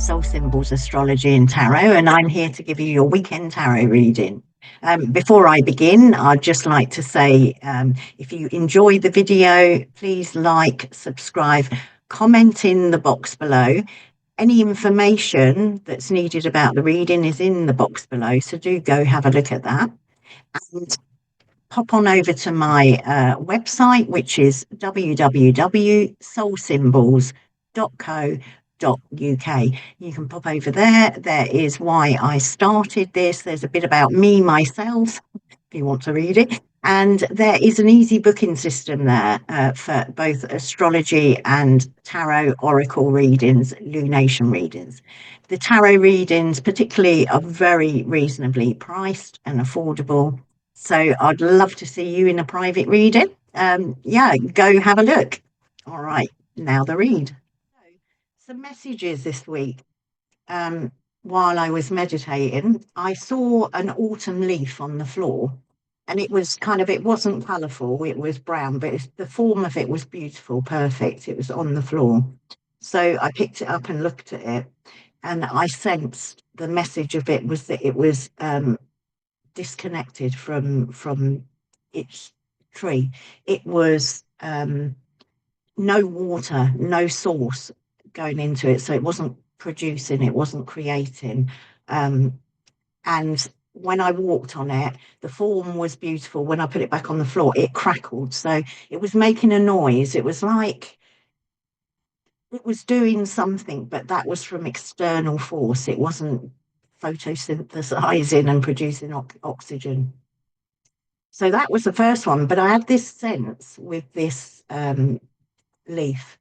Soul Symbols, Astrology and Tarot, and I'm here to give you your weekend tarot reading. Before I begin, I'd just like to say if you enjoyed the video, please like, subscribe, comment in the box below. Any information that's needed about the reading is in the box below, so do go have a look at that. And pop on over to my website, which is www.soulsymbols.co.uk. You can pop over there. There is why I started this. There's a bit about me, myself, if you want to read it. And there is an easy booking system there for both astrology and tarot oracle readings, lunation readings. The tarot readings, particularly, are very reasonably priced and affordable. So I'd love to see you in a private reading. Yeah, go have a look. All right, now the read. Some messages this week. While I was meditating, I saw an autumn leaf on the floor, and it was it wasn't colourful, it was brown, but the form of it was beautiful, perfect. It was on the floor. So I picked it up and looked at it, and I sensed the message of it was that it was disconnected from its tree. It was no water, no source going into it, so it wasn't producing, it wasn't creating. And when I walked on it, the form was beautiful. When I put it back on the floor, it crackled, so it was making a noise. It was like it was doing something, but that was from external force. It wasn't photosynthesizing and producing oxygen. So that was the first one. But I had this sense with this leaf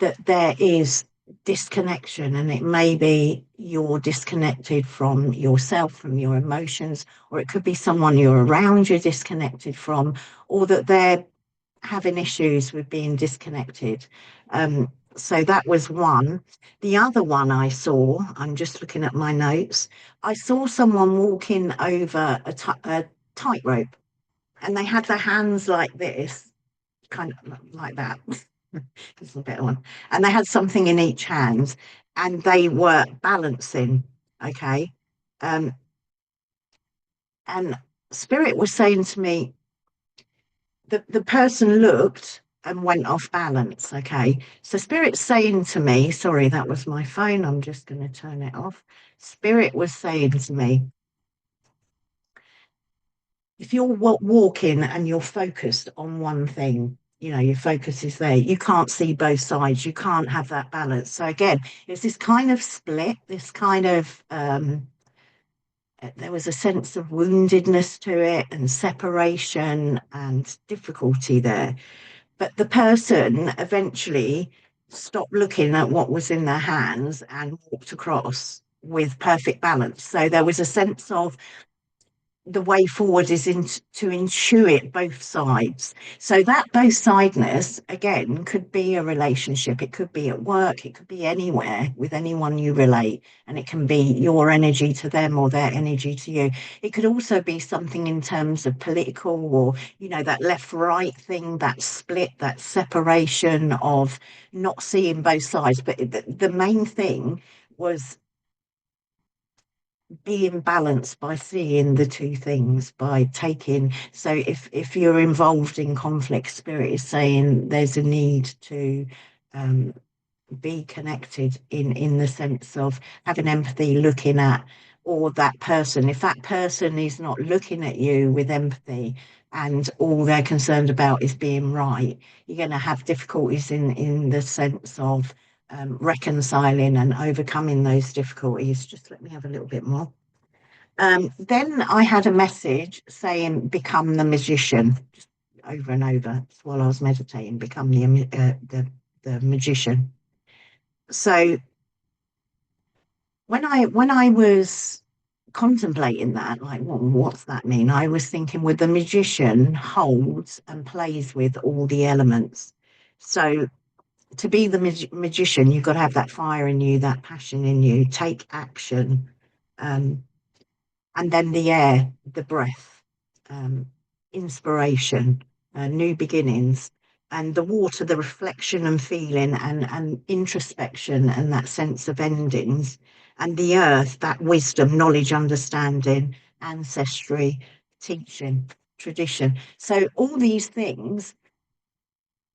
that there is disconnection, and it may be you're disconnected from yourself, from your emotions, or it could be someone you're around you're disconnected from, or that they're having issues with being disconnected. So that was one. The other one I saw, I'm just looking at my notes, I saw someone walking over a tightrope, and they had their hands like this, kind of like that. This is a better one. And they had something in each hand, and they were balancing. Okay. Um, and Spirit was saying to me, the person looked and went off balance. Okay. So Spirit's saying to me, sorry, that was my phone. I'm just going to turn it off. Spirit was saying to me, if you're walking and you're focused on one thing, your focus is there, you can't see both sides, you can't have that balance. So again, it's this kind of split, this kind of there was a sense of woundedness to it and separation and difficulty there. But the person eventually stopped looking at what was in their hands and walked across with perfect balance. So there was a sense of the way forward is to intuit both sides. So that both sideness, again, could be a relationship. It could be at work. It could be anywhere with anyone you relate. And it can be your energy to them or their energy to you. It could also be something in terms of political or, that left right thing, that split, that separation of not seeing both sides. But the main thing was being balanced by seeing the two things, by taking. So if you're involved in conflict, Spirit is saying there's a need to be connected in the sense of having empathy, looking at, or that person, if that person is not looking at you with empathy and all they're concerned about is being right, you're going to have difficulties in the sense of reconciling and overcoming those difficulties. Just let me have a little bit more. Then I had a message saying, become the magician, just over and over while I was meditating, become the magician. So when I was contemplating that, like, what's that mean? I was thinking, well, the magician holds and plays with all the elements. So to be the magician, you've got to have that fire in you, that passion in you, take action. And then the air, the breath, inspiration, new beginnings. and the water, the reflection and feeling and introspection and that sense of endings, and the earth, that wisdom, knowledge, understanding, ancestry, teaching, tradition. So all these things,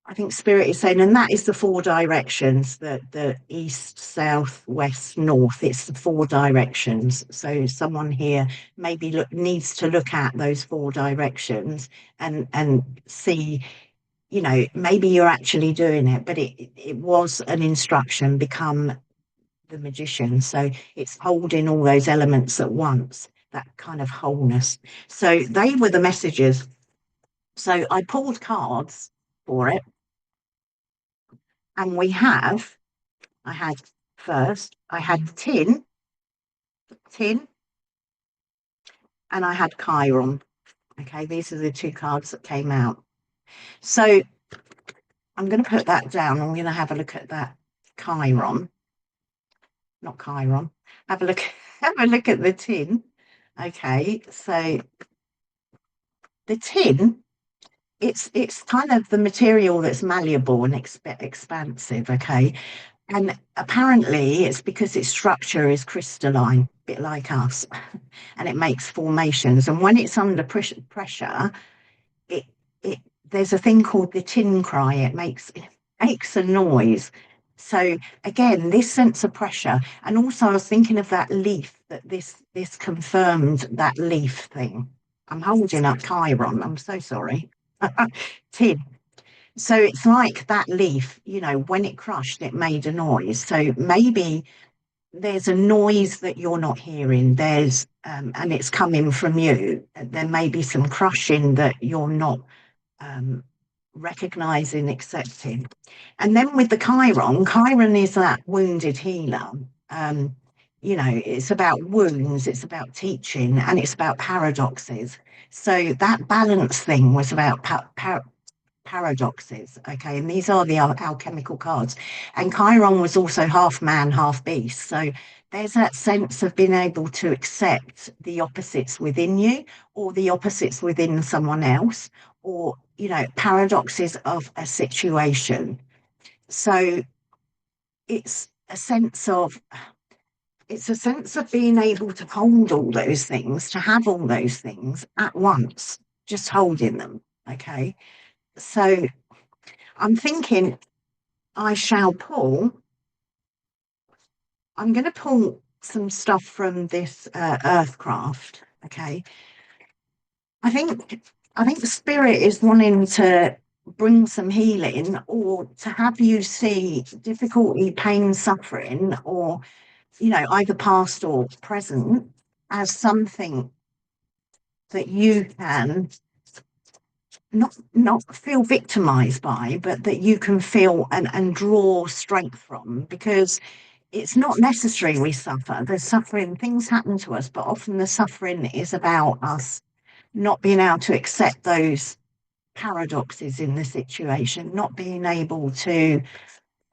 I think spirit is saying, and that is the four directions, the east, south, west, north. It's the four directions. So someone here maybe needs to look at those four directions and see, maybe you're actually doing it, but it was an instruction, become the magician. So it's holding all those elements at once, that kind of wholeness. So they were the messages. So I pulled cards for it, and I had first, I had tin, and I had Chiron. Okay, these are the two cards that came out. So I'm going to put that down. I'm going to have a look at that Chiron, not Chiron. Have a look. Have a look at the tin. Okay, so the tin, it's kind of the material that's malleable and expansive. Okay, and apparently it's because its structure is crystalline, a bit like us, and it makes formations. And when it's under pressure, it it there's a thing called the tin cry. It makes a noise. So again, this sense of pressure, and also I was thinking of that leaf, that this confirmed that leaf thing. I'm holding up Chiron. I'm so sorry. Tin. So it's like that leaf, when it crushed, it made a noise. So maybe there's a noise that you're not hearing. And it's coming from you. There may be some crushing that you're not um, recognizing, accepting. And then with the Chiron is that wounded healer. Um, it's about wounds, it's about teaching, and it's about paradoxes. So that balance thing was about paradoxes. Okay, and these are the alchemical cards. And Chiron was also half man, half beast. So there's that sense of being able to accept the opposites within you, or the opposites within someone else, or paradoxes of a situation. So it's a sense of being able to hold all those things, to have all those things at once, just holding them. Okay, so I'm thinking I shall pull. I'm going to pull some stuff from this Earthcraft. Okay, I think the spirit is wanting to bring some healing, or to have you see difficulty, pain, suffering, or either past or present, as something that you can not feel victimized by, but that you can feel and draw strength from, because it's not necessary we suffer. The suffering, things happen to us, but often the suffering is about us not being able to accept those paradoxes in the situation, not being able to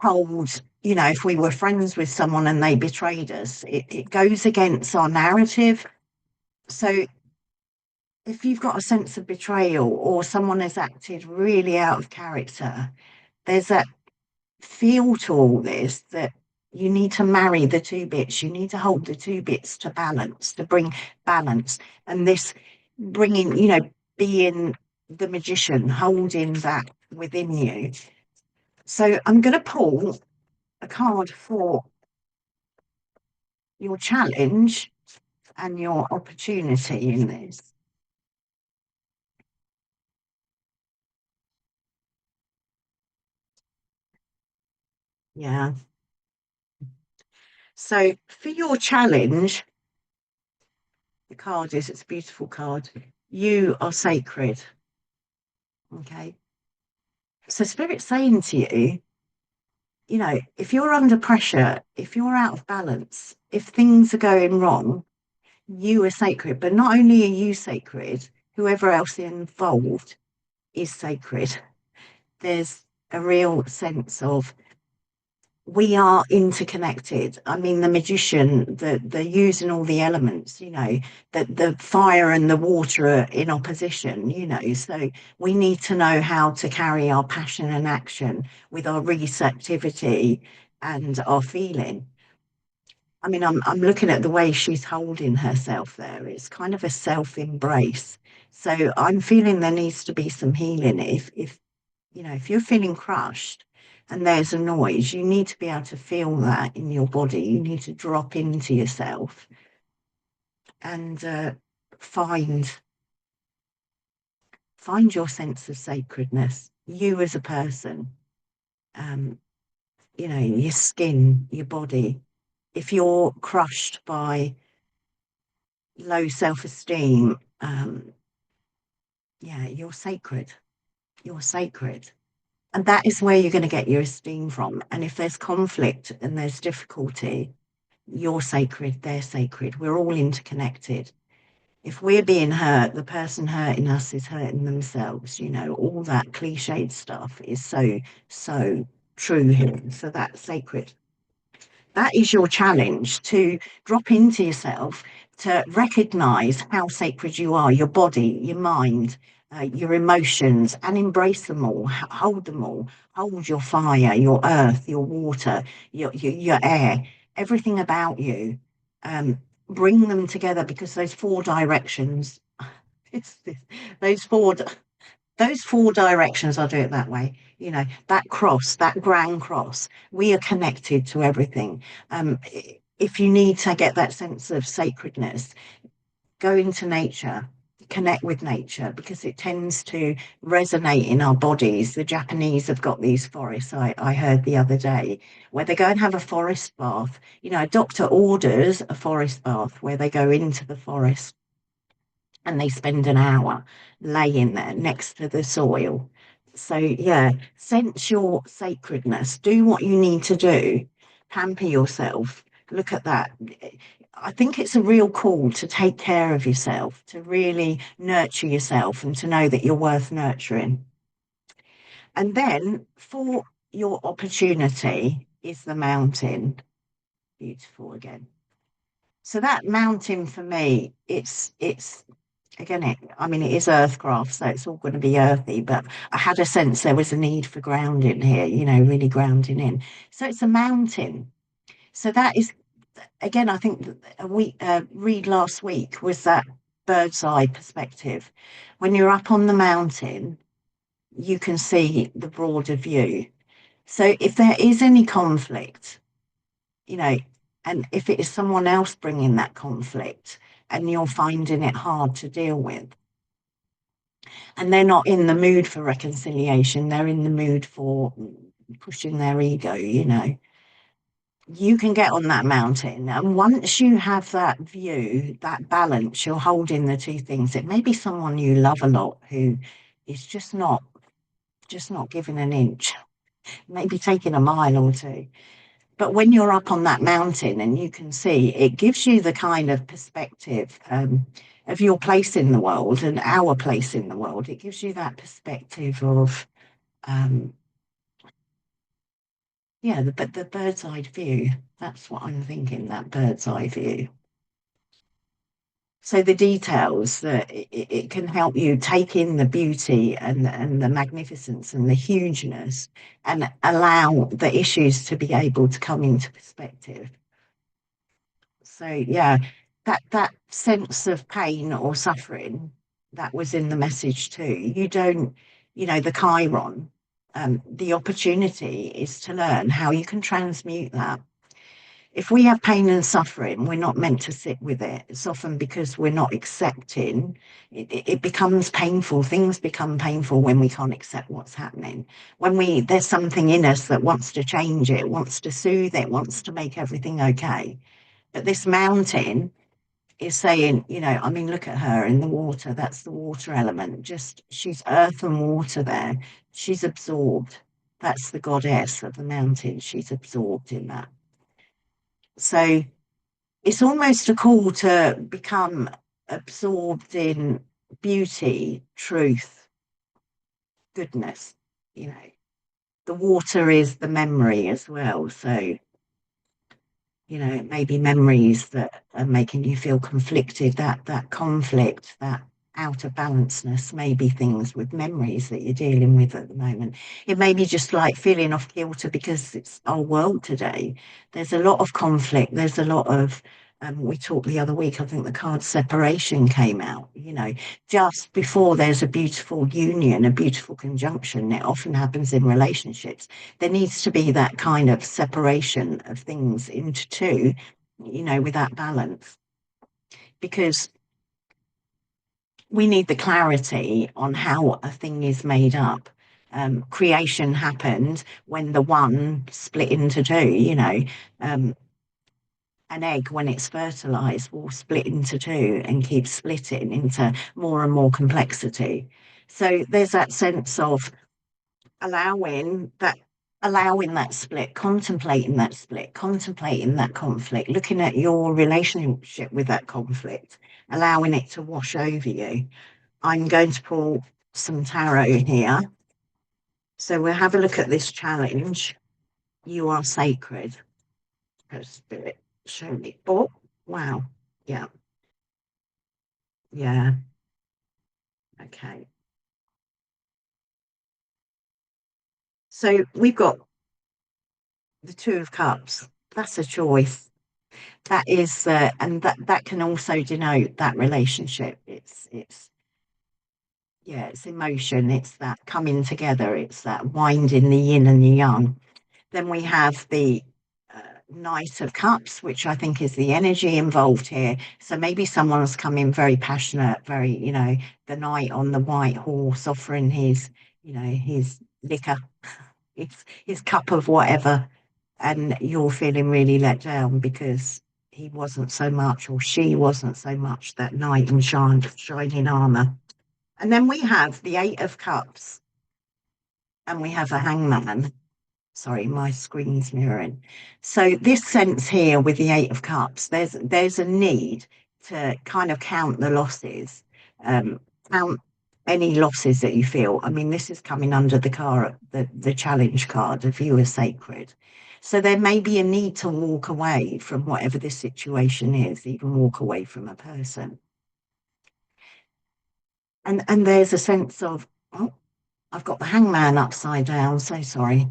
hold, if we were friends with someone and they betrayed us, it goes against our narrative. So if you've got a sense of betrayal, or someone has acted really out of character, there's that feel to all this, that you need to marry the two bits. You need to hold the two bits to balance, to bring balance. And this bringing, being the magician, holding that within you. So I'm going to pull a card for your challenge and your opportunity in this. Yeah. So for your challenge, the card is, it's a beautiful card. You are sacred. Okay. So Spirit's saying to you, if you're under pressure, if you're out of balance, if things are going wrong, you are sacred. But not only are you sacred, whoever else involved is sacred. There's a real sense of we are interconnected. I mean, the magician, they're using all the elements, the fire and the water are in opposition, so we need to know how to carry our passion and action with our receptivity and our feeling. I mean, I'm looking at the way she's holding herself there. It's kind of a self-embrace. So I'm feeling there needs to be some healing. If you're feeling crushed and there's a noise, you need to be able to feel that in your body. You need to drop into yourself and find find your sense of sacredness. You as a person, um, your skin, your body. If you're crushed by low self-esteem, yeah, you're sacred. You're sacred. And that is where you're going to get your esteem from. And if there's conflict and there's difficulty, you're sacred, they're sacred. We're all interconnected. If we're being hurt, the person hurting us is hurting themselves. All that cliched stuff is so, so true here. So that's sacred. That is your challenge, to drop into yourself, to recognize how sacred you are, your body, your mind, your emotions, and embrace them all, hold them all. Hold your fire, your earth, your water, your air, everything about you. Um, Bring them together, because those four directions, it's, those four those four directions, I'll do it that way. That cross, that grand cross, we are connected to everything. If you need to get that sense of sacredness, go into nature, connect with nature, because it tends to resonate in our bodies. The Japanese have got these forests, I heard the other day, where they go and have a forest bath. A doctor orders a forest bath where they go into the forest and they spend an hour laying there next to the soil. So, yeah, sense your sacredness, do what you need to do, pamper yourself. Look at that. I think it's a real call to take care of yourself, to really nurture yourself, and to know that you're worth nurturing. And then for your opportunity is the mountain. Beautiful again. So that mountain for me, it's again, I mean, it is earthcraft, so it's all going to be earthy, but I had a sense there was a need for grounding here, really grounding in. So it's a mountain. So that is, again, I think a week, read last week was that bird's eye perspective. When you're up on the mountain, you can see the broader view. So if there is any conflict, you know, and if it is someone else bringing that conflict and you're finding it hard to deal with, and they're not in the mood for reconciliation, they're in the mood for pushing their ego, you can get on that mountain. And once you have that view, that balance, you're holding the two things. It may be someone you love a lot who is just not giving an inch, maybe taking a mile or two. But when you're up on that mountain and you can see, it gives you the kind of perspective of your place in the world and our place in the world. It gives you that perspective of, um, yeah, the bird's eye view. That's what I'm thinking, that bird's eye view. So the details that it can help you take in the beauty and the magnificence and the hugeness, and allow the issues to be able to come into perspective. So yeah, that sense of pain or suffering that was in the message too. You don't, the Chiron, the opportunity is to learn how you can transmute that. If we have pain and suffering, we're not meant to sit with it. It's often because we're not accepting. It becomes painful. Things become painful when we can't accept what's happening. When there's something in us that wants to change it, wants to soothe it, wants to make everything okay. But this mountain is saying, I mean, look at her in the water. That's the water element. Just she's earth and water there. She's absorbed. That's the goddess of the mountain. She's absorbed in that. So it's almost a call to become absorbed in beauty, truth, goodness, you know, the water is the memory as well. So, it may be memories that are making you feel conflicted, that conflict, that out of balanceness may be things with memories that you're dealing with at the moment. It may be just like feeling off kilter because it's our world today. There's a lot of conflict. There's a lot of we talked the other week, I think the card separation came out, just before there's a beautiful union, a beautiful conjunction. It often happens in relationships. There needs to be that kind of separation of things into two, with that balance, because we need the clarity on how a thing is made up. Creation happened when the one split into two, an egg, when it's fertilized, will split into two and keep splitting into more and more complexity. So there's that sense of allowing that allowing that split, contemplating that conflict, looking at your relationship with that conflict, allowing it to wash over you. I'm going to pull some tarot here. So we'll have a look at this challenge. You are sacred. Spirit, show me. Oh, wow. Yeah. Yeah. Okay. So we've got the Two of Cups. That's a choice. That is, and that can also denote that relationship. It's yeah, it's emotion. It's that coming together. It's that winding the yin and the yang. Then we have the Knight of Cups, which I think is the energy involved here. So maybe someone's come in very passionate, very, the knight on the white horse offering his liquor, his cup of whatever, and you're feeling really let down because he wasn't so much, or she wasn't so much, that knight in shining armor. And then we have the Eight of Cups, and we have a hangman. Sorry, my screen's mirroring. So this sense here with the Eight of Cups, there's a need to kind of count the losses, um, count any losses that you feel. I mean, this is coming under the challenge card of you as sacred. So there may be a need to walk away from whatever this situation is, even walk away from a person. And there's a sense of, oh, I've got the hangman upside down. So sorry.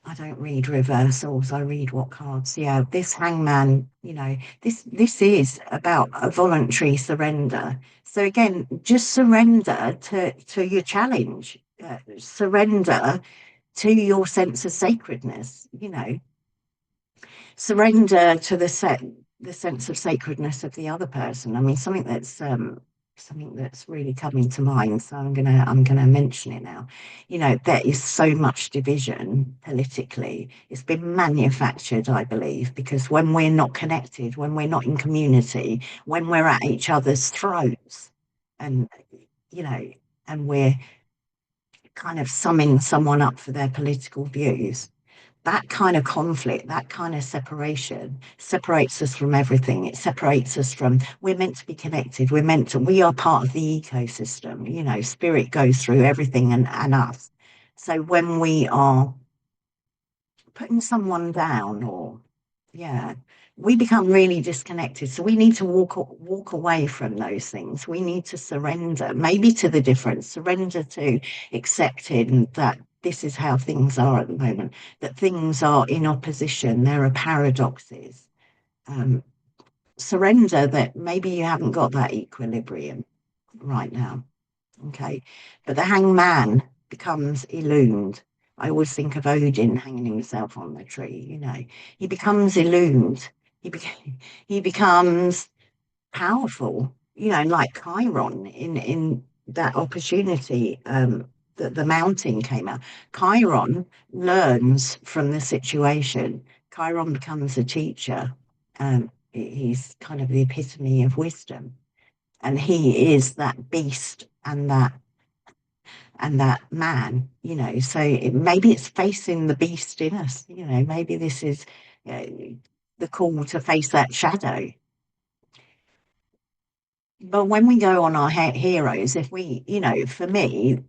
I don't read reversals. I read what cards. Yeah, this hangman, this is about a voluntary surrender. So again, just surrender to your challenge. Surrender to your sense of sacredness. Surrender to the sense of sacredness of the other person. I mean, something that's really coming to mind. So I'm gonna mention it now. There is so much division politically. It's been manufactured, I believe, because when we're not connected, when we're not in community, when we're at each other's throats, and you know, and we're kind of summing someone up for their political views, that kind of conflict, that kind of separation separates us from everything. It separates us from, we're meant to be connected. We are part of the ecosystem. Spirit goes through everything and us. So when we are putting someone down, or yeah, we become really disconnected. So we need to walk away from those things. We need to surrender, maybe to the difference, surrender to accepting that this is how things are at the moment, that things are in opposition, there are paradoxes. Um, Surrender that maybe you haven't got that equilibrium right now. Okay. But the hangman becomes illumined. I always think of Odin hanging himself on the tree, He becomes illumined. He becomes powerful, like Chiron in that opportunity, that the mountain came out. Chiron learns from the situation. Chiron becomes a teacher. He's kind of the epitome of wisdom. And he is that beast and that man, so maybe it's facing the beast in us, maybe this is uh, the call to face that shadow. But when we go on our heroes, if we, for me,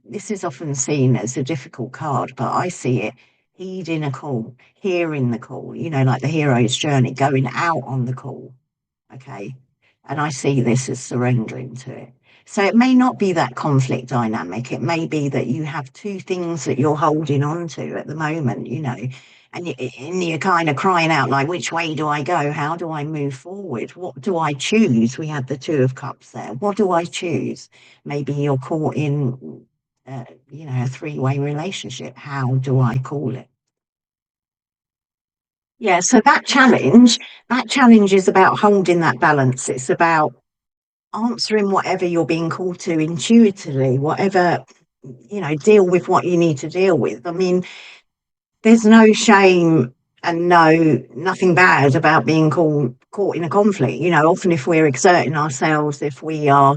this is often seen as a difficult card, but I see it heeding a call, hearing the call, like the hero's journey, going out on the call. Okay. And I see this as surrendering to it. So it may not be that conflict dynamic. It may be that you have two things that you're holding on to at the moment, and you're kind of crying out, like, which way do I go? How do I move forward? What do I choose? We had the Two of Cups there. What do I choose? Maybe you're caught in, a three-way relationship. How do I call it? Yeah, so that challenge is about holding that balance. It's about answering whatever you're being called to intuitively, whatever, deal with what you need to deal with. I mean, there's no shame and nothing bad about being caught in a conflict. Often if we're exerting ourselves, if we are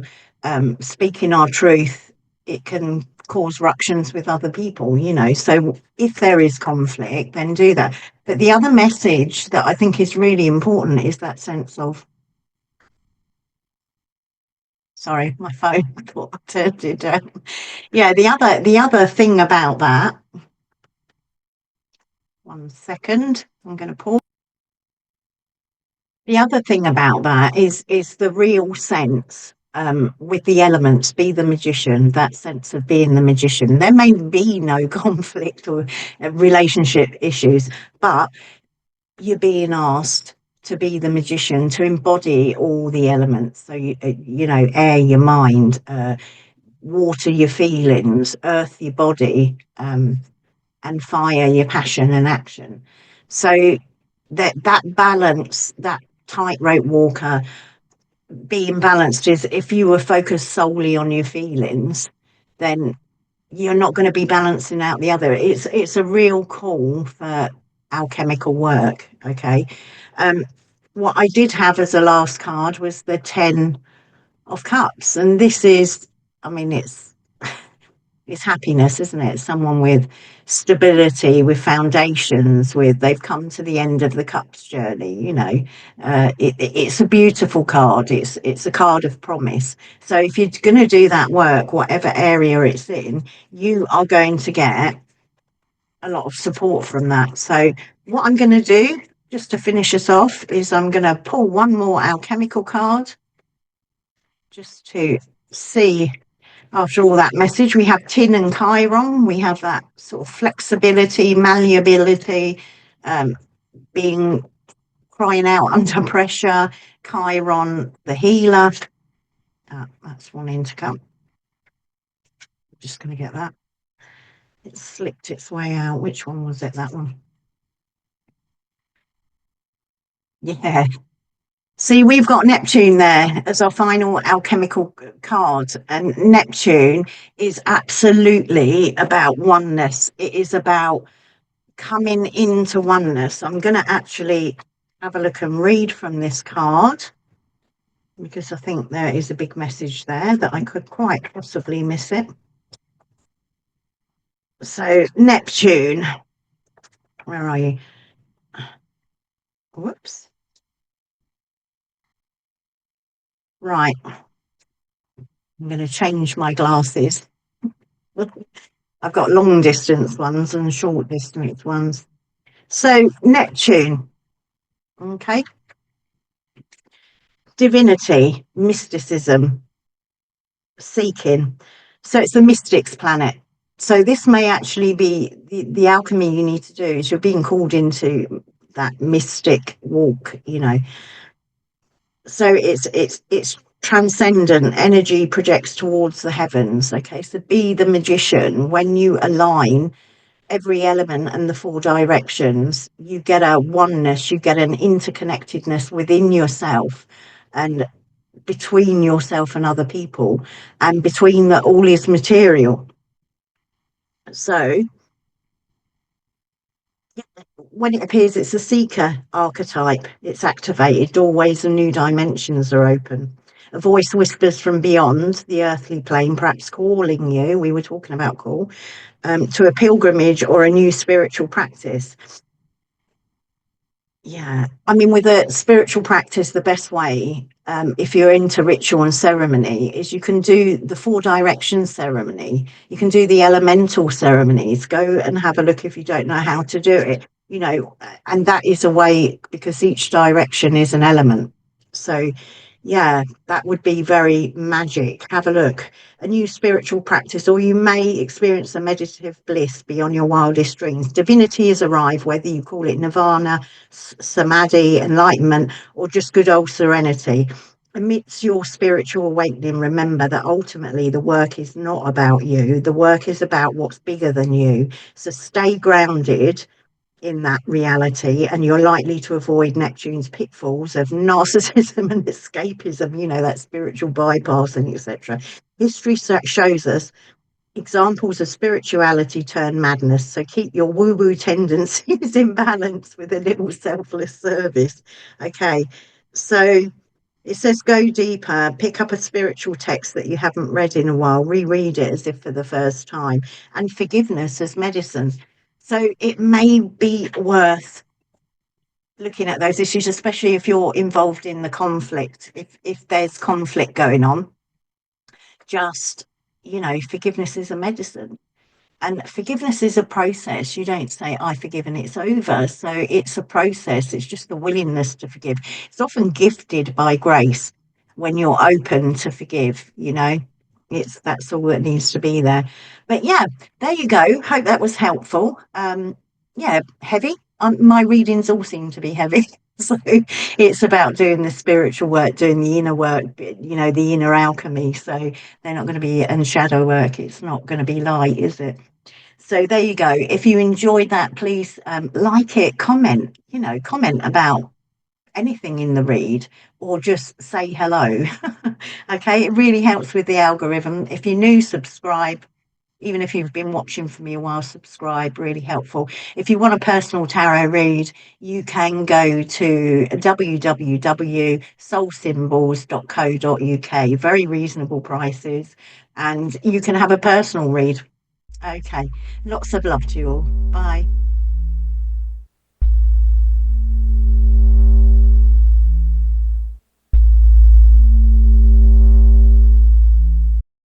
speaking our truth, it can cause ructions with other people. So if there is conflict, then do that. But the other message that I think is really important is that sense of, sorry, my phone, I thought I turned it down. Yeah, the other thing about that, one second, I'm going to pause. The other thing about that is the real sense, with the elements, be the magician, that sense of being the magician. There may be no conflict or relationship issues, but you're being asked to be the magician, to embody all the elements. So air, your mind, water, your feelings, earth, your body, and fire, your passion and action. So that balance, that tightrope walker, being balanced, is if you were focused solely on your feelings, then you're not going to be balancing out the other. It's a real call for alchemical work. Okay. um what I did have as a last card was the 10 of Cups, and this is, I mean, it's happiness, isn't it? Someone with stability, with foundations, with they've come to the end of the cups journey. It's a beautiful card. It's a card of promise. So if you're going to do that work, whatever area it's in, you are going to get a lot of support from that. So what I'm going to do, just to finish us off, is I'm going to pull one more alchemical card just to see. After all that message, we have Tin and Chiron. We have that sort of flexibility, malleability, um, being crying out under pressure. Chiron, the healer. That's one in to come. Just going to get that. It slipped its way out. Which one was it? That one. Yeah. See, we've got Neptune there as our final alchemical card, and Neptune is absolutely about oneness. It is about coming into oneness. I'm going to actually have a look and read from this card, because I think there is a big message there that I could quite possibly miss it. So, Neptune, where are you? Whoops. Right. I'm going to change my glasses. I've got long distance ones and short distance ones. So, Neptune, okay. Divinity, mysticism, seeking. So it's the mystic's planet. So this may actually be the alchemy you need to do, is you're being called into that mystic walk. So it's transcendent energy, projects towards the heavens. Okay, so be the magician. When you align every element and the four directions, you get a oneness, you get an interconnectedness within yourself, and between yourself and other people, and between that all is material. So when it appears, it's a seeker archetype. It's activated. Doorways and new dimensions are open. A voice whispers from beyond the earthly plane, perhaps calling you. We were talking about call, to a pilgrimage or a new spiritual practice. Yeah, I mean, with a spiritual practice, the best way if you're into ritual and ceremony, is you can do the four direction ceremony. You can do the elemental ceremonies. Go and have a look if you don't know how to do it. And that is a way, because each direction is an element. So, yeah, that would be very magic. Have a look. A new spiritual practice, or you may experience a meditative bliss beyond your wildest dreams. Divinity has arrived, whether you call it nirvana, samadhi, enlightenment, or just good old serenity. Amidst your spiritual awakening, remember that ultimately the work is not about you. The work is about what's bigger than you. So stay grounded in that reality, and you're likely to avoid Neptune's pitfalls of narcissism and escapism, that spiritual bypassing, etc. History shows us examples of spirituality turn madness. So keep your woo woo tendencies in balance with a little selfless service. Okay. So it says go deeper, pick up a spiritual text that you haven't read in a while, reread it as if for the first time, and forgiveness as medicine. So it may be worth looking at those issues, especially if you're involved in the conflict. If there's conflict going on, just, forgiveness is a medicine. And forgiveness is a process. You don't say, I forgive and it's over. So it's a process. It's just the willingness to forgive. It's often gifted by grace when you're open to forgive. That's all that needs to be there. But yeah, there you go. Hope that was helpful. Yeah, heavy. My readings all seem to be heavy. So it's about doing the spiritual work, doing the inner work, the inner alchemy. So they're not going to be, and shadow work, it's not going to be light, is it? So there you go. If you enjoyed that, please like it, comment about anything in the read, or just say hello. Okay, it really helps with the algorithm. If you're new, subscribe. Even if you've been watching for me a while, subscribe, really helpful. If you want a personal tarot read, you can go to www.soulsymbols.co.uk. Very reasonable prices, and you can have a personal read. Okay. Lots of love to you all. Bye.